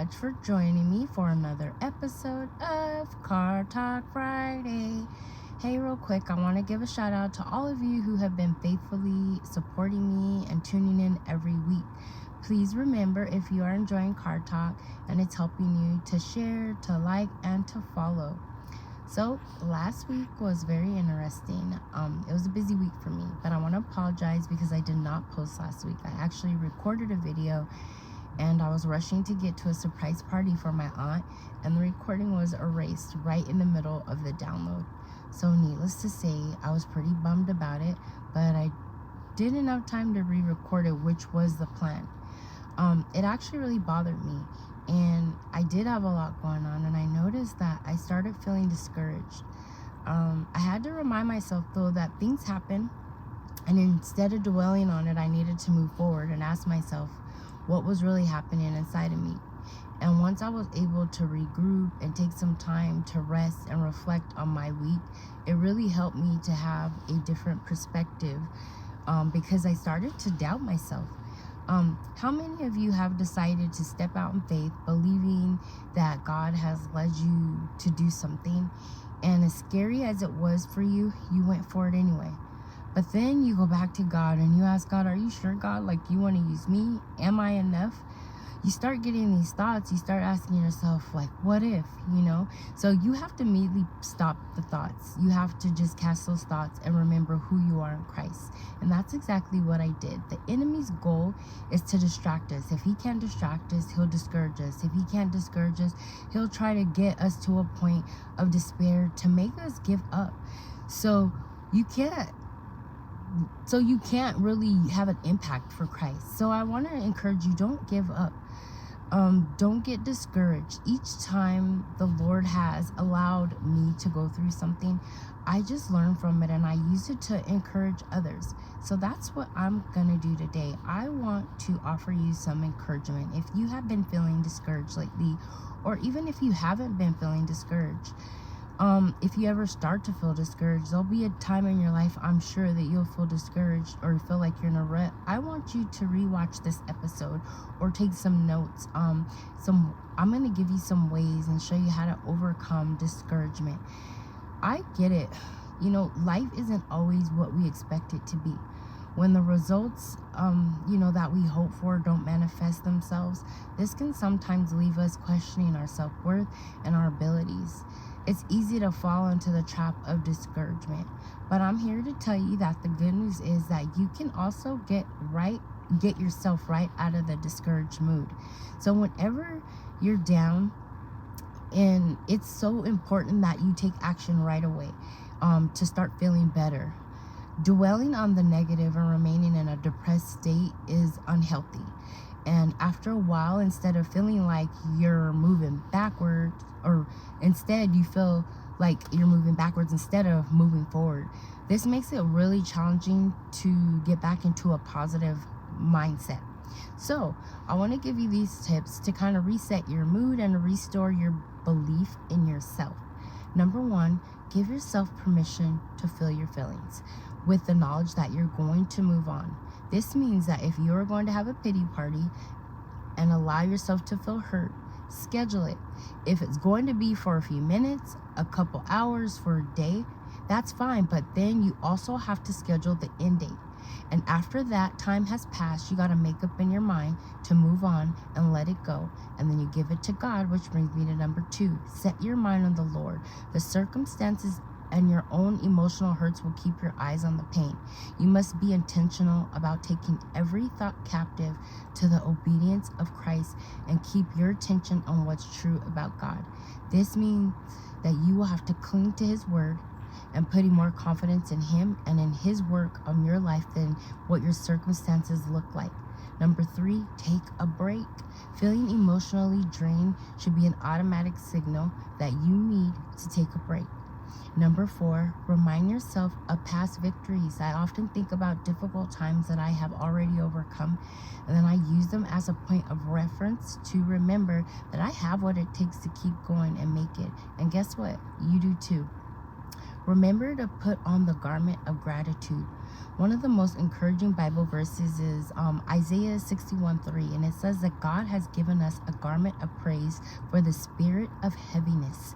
much for joining me for another episode of Car Talk Friday. Hey, real quick, I want to give a shout out to all of you who have been faithfully supporting me and tuning in every week. Please remember, if you are enjoying Car Talk and it's helping you, to share, to like, and to follow. So last week was very interesting. It was a busy week for me, but I want to apologize because I did not post last week. I actually recorded a video and I was rushing to get to a surprise party for my aunt, and the recording was erased right in the middle of the download. So needless to say, I was pretty bummed about it, but I didn't have time to re-record it, which was the plan. It actually really bothered me, and I did have a lot going on, and I noticed that I started feeling discouraged. I had to remind myself, though, that things happen, and instead of dwelling on it, I needed to move forward and ask myself what was really happening inside of me. And once I was able to regroup and take some time to rest and reflect on my week, it really helped me to have a different perspective, because I started to doubt myself. How many of you have decided to step out in faith, believing that God has led you to do something, and as scary as it was for you, you went for it anyway? But then you go back to God and you ask God, are you sure, God? Like, you want to use me? Am I enough? You start getting these thoughts. You start asking yourself, like, what if, So you have to immediately stop the thoughts. You have to just cast those thoughts and remember who you are in Christ. And that's exactly what I did. The enemy's goal is to distract us. If he can't distract us, he'll discourage us. If he can't discourage us, he'll try to get us to a point of despair to make us give up. So you can't really have an impact for Christ. So I want to encourage you, don't give up. Don't get discouraged. Each time the Lord has allowed me to go through something, I just learn from it and I use it to encourage others. So that's what I'm going to do today. I want to offer you some encouragement. If you have been feeling discouraged lately, or even if you haven't been feeling discouraged, if you ever start to feel discouraged, there'll be a time in your life, I'm sure, that you'll feel discouraged or feel like you're in a rut. I want you to rewatch this episode or take some notes. I'm going to give you some ways and show you how to overcome discouragement. I get it. Life isn't always what we expect it to be. When the results, that we hope for don't manifest themselves, this can sometimes leave us questioning our self-worth and our abilities. It's easy to fall into the trap of discouragement, but I'm here to tell you that the good news is that you can also get yourself right out of the discouraged mood. So whenever you're down, and it's so important that you take action right away, to start feeling better. Dwelling on the negative and remaining in a depressed state is unhealthy. And after a while, instead of feeling like you're moving backwards, or instead you feel like you're moving backwards instead of moving forward. This makes it really challenging to get back into a positive mindset. So I want to give you these tips to kind of reset your mood and restore your belief in yourself. Number one, give yourself permission to feel your feelings with the knowledge that you're going to move on. This means that if you're going to have a pity party and allow yourself to feel hurt, schedule it. If it's going to be for a few minutes, a couple hours, for a day, that's fine. But then you also have to schedule the end date. And after that time has passed, you got to make up in your mind to move on and let it go. And then you give it to God, which brings me to number 2. Set your mind on the Lord. The circumstances and your own emotional hurts will keep your eyes on the pain. You must be intentional about taking every thought captive to the obedience of Christ and keep your attention on what's true about God. This means that you will have to cling to His word and putting more confidence in Him and in His work on your life than what your circumstances look like. Number 3, take a break. Feeling emotionally drained should be an automatic signal that you need to take a break. Number 4, remind yourself of past victories. I often think about difficult times that I have already overcome, and then I use them as a point of reference to remember that I have what it takes to keep going and make it. And guess what? You do too. Remember to put on the garment of gratitude. One of the most encouraging Bible verses is Isaiah 61:3, and it says that God has given us a garment of praise for the spirit of heaviness.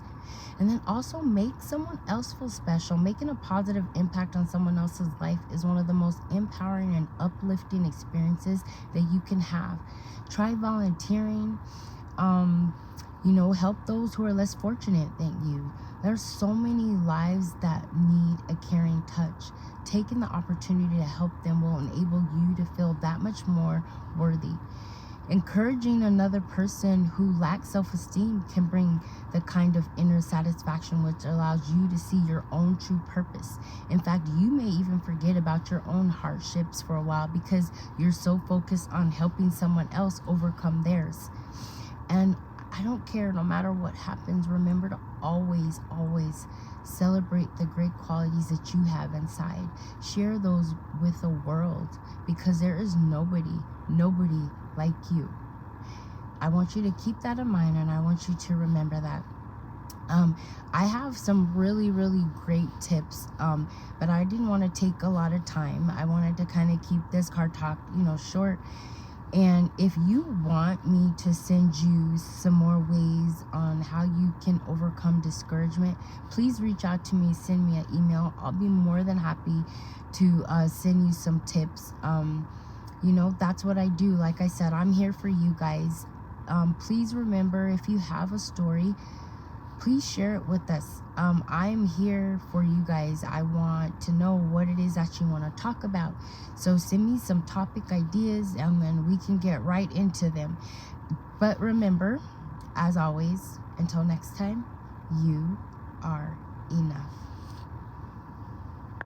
And then also make someone else feel special. Making a positive impact on someone else's life is one of the most empowering and uplifting experiences that you can have. Try volunteering. Help those who are less fortunate than you. There's so many lives that need a caring touch. Taking the opportunity to help them will enable you to feel that much more worthy. Encouraging another person who lacks self-esteem can bring the kind of inner satisfaction which allows you to see your own true purpose. In fact, you may even forget about your own hardships for a while because you're so focused on helping someone else overcome theirs. And I don't care, no matter what happens, remember to always, always celebrate the great qualities that you have inside. Share those with the world because there is nobody like you. I want you to keep that in mind, and I want you to remember that. I have some really, really great tips, but I didn't want to take a lot of time. I wanted to kind of keep this card talk, short. And if you want me to send you some more ways on how you can overcome discouragement, please reach out to me, send me an email. I'll be more than happy to send you some tips. That's what I do. Like I said, I'm here for you guys. Please remember, if you have a story, please share it with us. I'm here for you guys. I want to know what it is that you want to talk about. So send me some topic ideas and then we can get right into them. But remember, as always, until next time, you are enough.